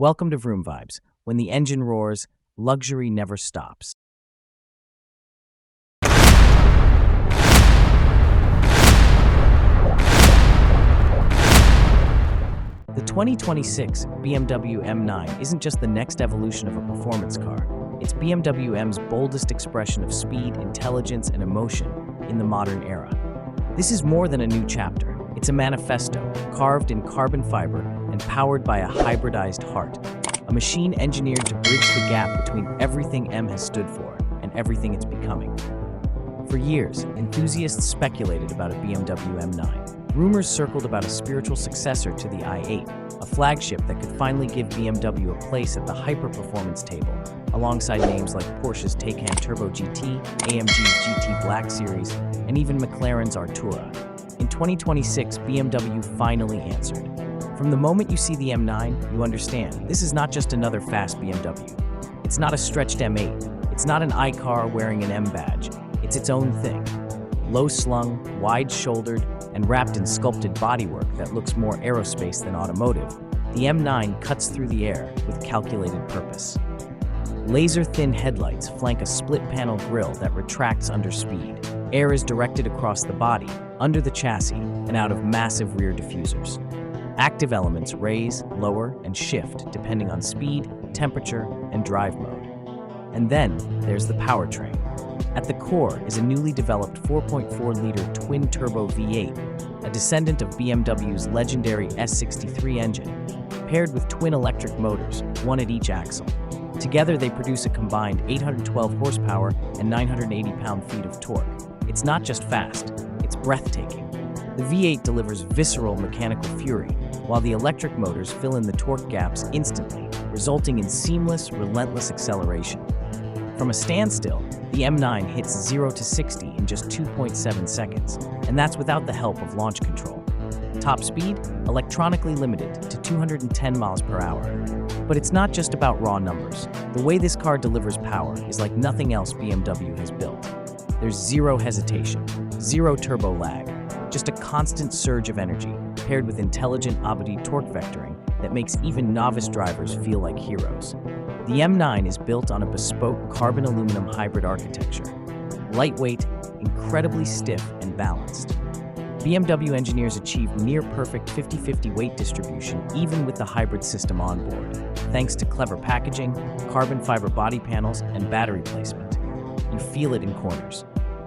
Welcome to Vroom Vibes. When the engine roars, luxury never stops. The 2026 BMW M9 isn't just the next evolution of a performance car. It's BMW M's boldest expression of speed, intelligence, and emotion in the modern era. This is more than a new chapter. It's a manifesto, carved in carbon fiber and powered by a hybridized heart, a machine engineered to bridge the gap between everything M has stood for and everything it's becoming. For years, enthusiasts speculated about a BMW M9. Rumors circled about a spiritual successor to the i8, a flagship that could finally give BMW a place at the hyper-performance table, alongside names like Porsche's Taycan Turbo GT, AMG's GT Black Series, and even McLaren's Artura. In 2026, BMW finally answered. From the moment you see the M9, you understand this is not just another fast BMW. It's not a stretched M8. It's not an iCar wearing an M badge. It's its own thing. Low-slung, wide-shouldered, and wrapped in sculpted bodywork that looks more aerospace than automotive, the M9 cuts through the air with calculated purpose. Laser-thin headlights flank a split-panel grille that retracts under speed. Air is directed across the body, under the chassis, and out of massive rear diffusers. Active elements raise, lower, and shift depending on speed, temperature, and drive mode. And then there's the powertrain. At the core is a newly developed 4.4-liter twin-turbo V8, a descendant of BMW's legendary S63 engine, paired with twin electric motors, one at each axle. Together, they produce a combined 812 horsepower and 980 pound-feet of torque. It's not just fast, it's breathtaking. The V8 delivers visceral mechanical fury, while the electric motors fill in the torque gaps instantly, resulting in seamless, relentless acceleration. From a standstill, the M9 hits 0 to 60 in just 2.7 seconds, and that's without the help of launch control. Top speed, electronically limited to 210 miles per hour. But it's not just about raw numbers. The way this car delivers power is like nothing else BMW has built. There's zero hesitation, zero turbo lag, just a constant surge of energy, paired with intelligent Abadi torque vectoring that makes even novice drivers feel like heroes. The M9 is built on a bespoke carbon-aluminum hybrid architecture. Lightweight, incredibly stiff, and balanced. BMW engineers achieved near-perfect 50-50 weight distribution even with the hybrid system on board, thanks to clever packaging, carbon fiber body panels, and battery placement. You feel it in corners.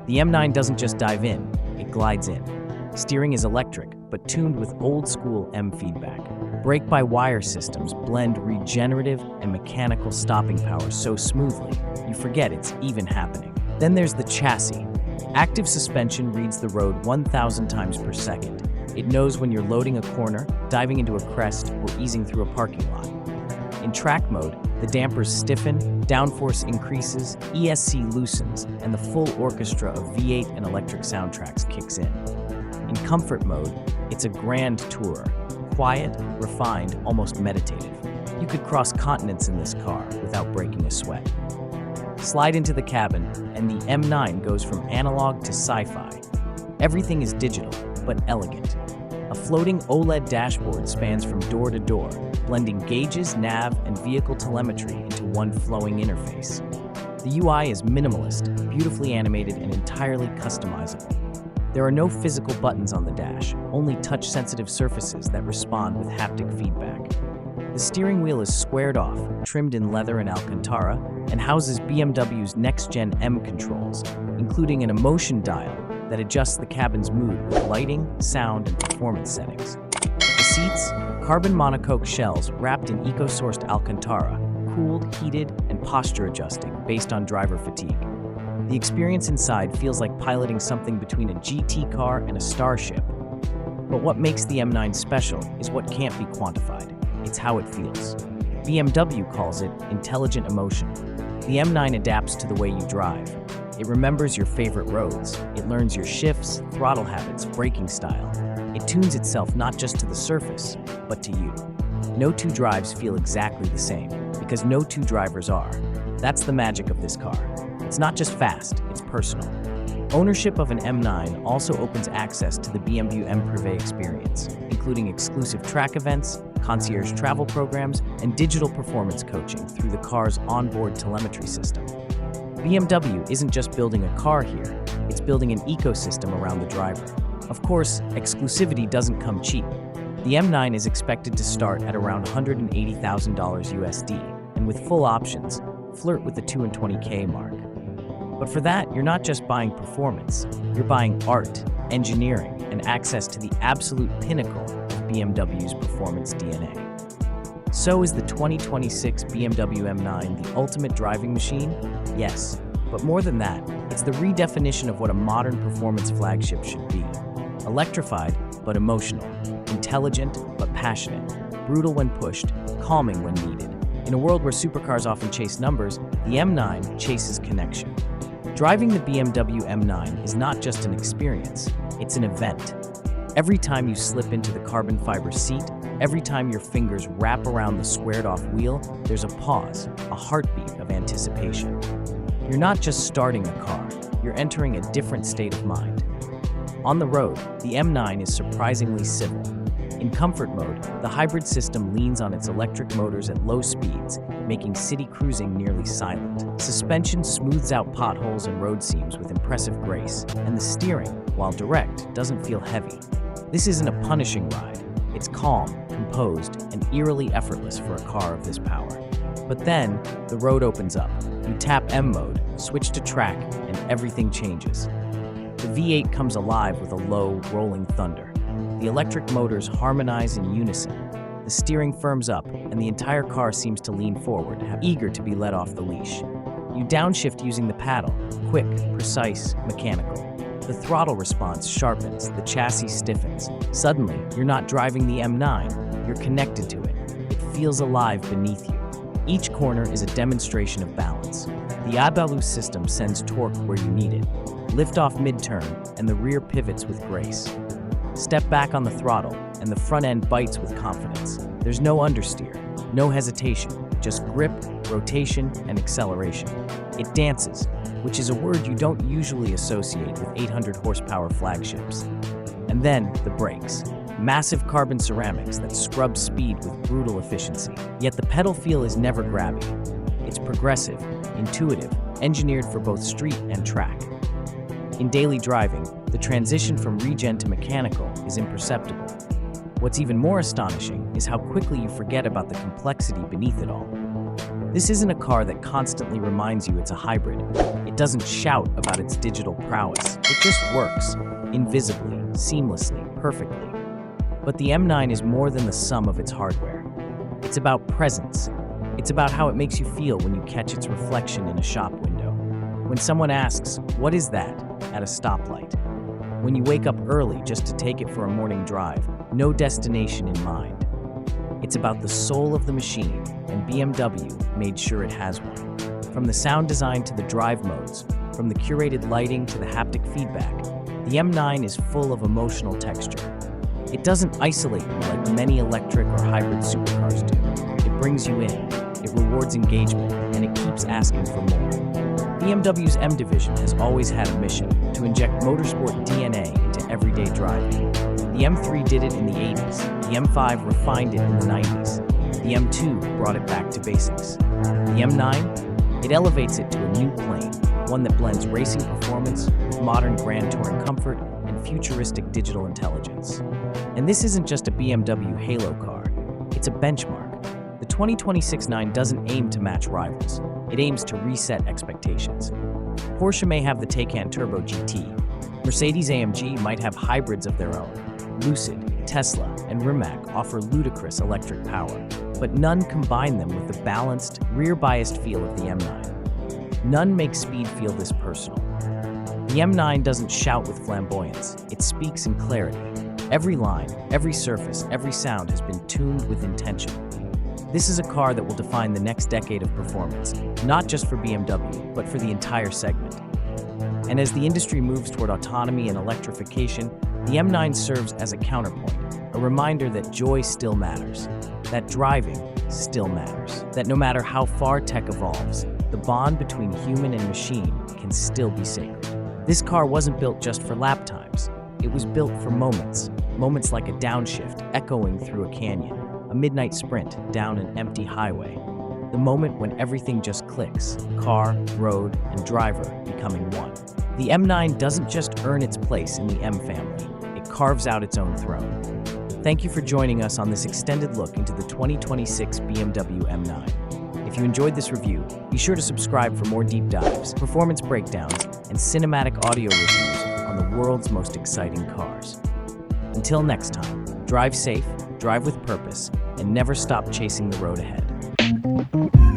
The M9 doesn't just dive in, it glides in. Steering is electric, but tuned with old-school M feedback. Brake-by-wire systems blend regenerative and mechanical stopping power so smoothly, you forget it's even happening. Then there's the chassis. Active suspension reads the road 1,000 times per second. It knows when you're loading a corner, diving into a crest, or easing through a parking lot. In track mode, the dampers stiffen, downforce increases, ESC loosens, and the full orchestra of V8 and electric soundtracks kicks in. In comfort mode, it's a grand tour. Quiet, refined, almost meditative. You could cross continents in this car without breaking a sweat. Slide into the cabin, and the M9 goes from analog to sci-fi. Everything is digital, but elegant. A floating OLED dashboard spans from door to door, blending gauges, nav, and vehicle telemetry into one flowing interface. The UI is minimalist, beautifully animated, and entirely customizable. There are no physical buttons on the dash, only touch-sensitive surfaces that respond with haptic feedback. The steering wheel is squared off, trimmed in leather and Alcantara, and houses BMW's next-gen M controls, including an emotion dial that adjusts the cabin's mood with lighting, sound, and performance settings. The seats, carbon monocoque shells wrapped in eco-sourced Alcantara, cooled, heated, and posture-adjusting based on driver fatigue. The experience inside feels like piloting something between a GT car and a starship. But what makes the M9 special is what can't be quantified. It's how it feels. BMW calls it intelligent emotion. The M9 adapts to the way you drive. It remembers your favorite roads. It learns your shifts, throttle habits, braking style. It tunes itself not just to the surface, but to you. No two drives feel exactly the same, because no two drivers are. That's the magic of this car. It's not just fast, it's personal. Ownership of an M9 also opens access to the BMW M Privé experience, including exclusive track events, concierge travel programs, and digital performance coaching through the car's onboard telemetry system. BMW isn't just building a car here, it's building an ecosystem around the driver. Of course, exclusivity doesn't come cheap. The M9 is expected to start at around $180,000 USD, and with full options, flirt with the $220K mark. But for that, you're not just buying performance, you're buying art, engineering, and access to the absolute pinnacle of BMW's performance DNA. So is the 2026 BMW M9 the ultimate driving machine? Yes, but more than that, it's the redefinition of what a modern performance flagship should be. Electrified, but emotional, intelligent, but passionate, brutal when pushed, calming when needed. In a world where supercars often chase numbers, the M9 chases connection. Driving the BMW M9 is not just an experience, it's an event. Every time you slip into the carbon fiber seat, every time your fingers wrap around the squared-off wheel, there's a pause, a heartbeat of anticipation. You're not just starting a car, you're entering a different state of mind. On the road, the M9 is surprisingly civil. In comfort mode, the hybrid system leans on its electric motors at low speeds, making city cruising nearly silent. Suspension smooths out potholes and road seams with impressive grace, and the steering, while direct, doesn't feel heavy. This isn't a punishing ride. It's calm, composed, and eerily effortless for a car of this power. But then, the road opens up. You tap M mode, switch to track, and everything changes. The V8 comes alive with a low, rolling thunder. The electric motors harmonize in unison. The steering firms up, and the entire car seems to lean forward, eager to be let off the leash. You downshift using the paddle, quick, precise, mechanical. The throttle response sharpens, the chassis stiffens. Suddenly, you're not driving the M9, you're connected to it. It feels alive beneath you. Each corner is a demonstration of balance. The Abalu system sends torque where you need it. Lift off mid-turn, and the rear pivots with grace. Step back on the throttle, and the front end bites with confidence. There's no understeer, no hesitation, just grip, rotation, and acceleration. It dances, which is a word you don't usually associate with 800 horsepower flagships. And then, the brakes. Massive carbon ceramics that scrub speed with brutal efficiency. Yet the pedal feel is never grabby. It's progressive, intuitive, engineered for both street and track. In daily driving, the transition from regen to mechanical is imperceptible. What's even more astonishing is how quickly you forget about the complexity beneath it all. This isn't a car that constantly reminds you it's a hybrid. It doesn't shout about its digital prowess. It just works, invisibly, seamlessly, perfectly. But the M9 is more than the sum of its hardware. It's about presence. It's about how it makes you feel when you catch its reflection in a shop window. When someone asks, "What is that?" at a stoplight. When you wake up early just to take it for a morning drive, no destination in mind. It's about the soul of the machine, and BMW made sure it has one. From the sound design to the drive modes, from the curated lighting to the haptic feedback, the M9 is full of emotional texture. It doesn't isolate you like many electric or hybrid supercars do. It brings you in, it rewards engagement, and it keeps asking for more. BMW's M division has always had a mission to inject motorsport DNA into everyday driving. The M3 did it in the 80s, the M5 refined it in the 90s, the M2 brought it back to basics. The M9? It elevates it to a new plane, one that blends racing performance with modern grand touring comfort and futuristic digital intelligence. And this isn't just a BMW halo car, it's a benchmark. The 2026 9 doesn't aim to match rivals. It aims to reset expectations. Porsche may have the Taycan Turbo GT. Mercedes-AMG might have hybrids of their own. Lucid, Tesla, and Rimac offer ludicrous electric power, but none combine them with the balanced, rear-biased feel of the M9. None make speed feel this personal. The M9 doesn't shout with flamboyance, it speaks in clarity. Every line, every surface, every sound has been tuned with intention. This is a car that will define the next decade of performance, not just for BMW, but for the entire segment. And as the industry moves toward autonomy and electrification, the M9 serves as a counterpoint, a reminder that joy still matters, that driving still matters, that no matter how far tech evolves, the bond between human and machine can still be sacred. This car wasn't built just for lap times. It was built for moments. Moments like a downshift echoing through a canyon, a midnight sprint down an empty highway. The moment when everything just clicks, car, road, and driver becoming one. The M9 doesn't just earn its place in the M family, it carves out its own throne. Thank you for joining us on this extended look into the 2026 BMW M9. If you enjoyed this review, be sure to subscribe for more deep dives, performance breakdowns, and cinematic audio reviews on the world's most exciting cars. Until next time, drive safe, drive with purpose, and never stop chasing the road ahead.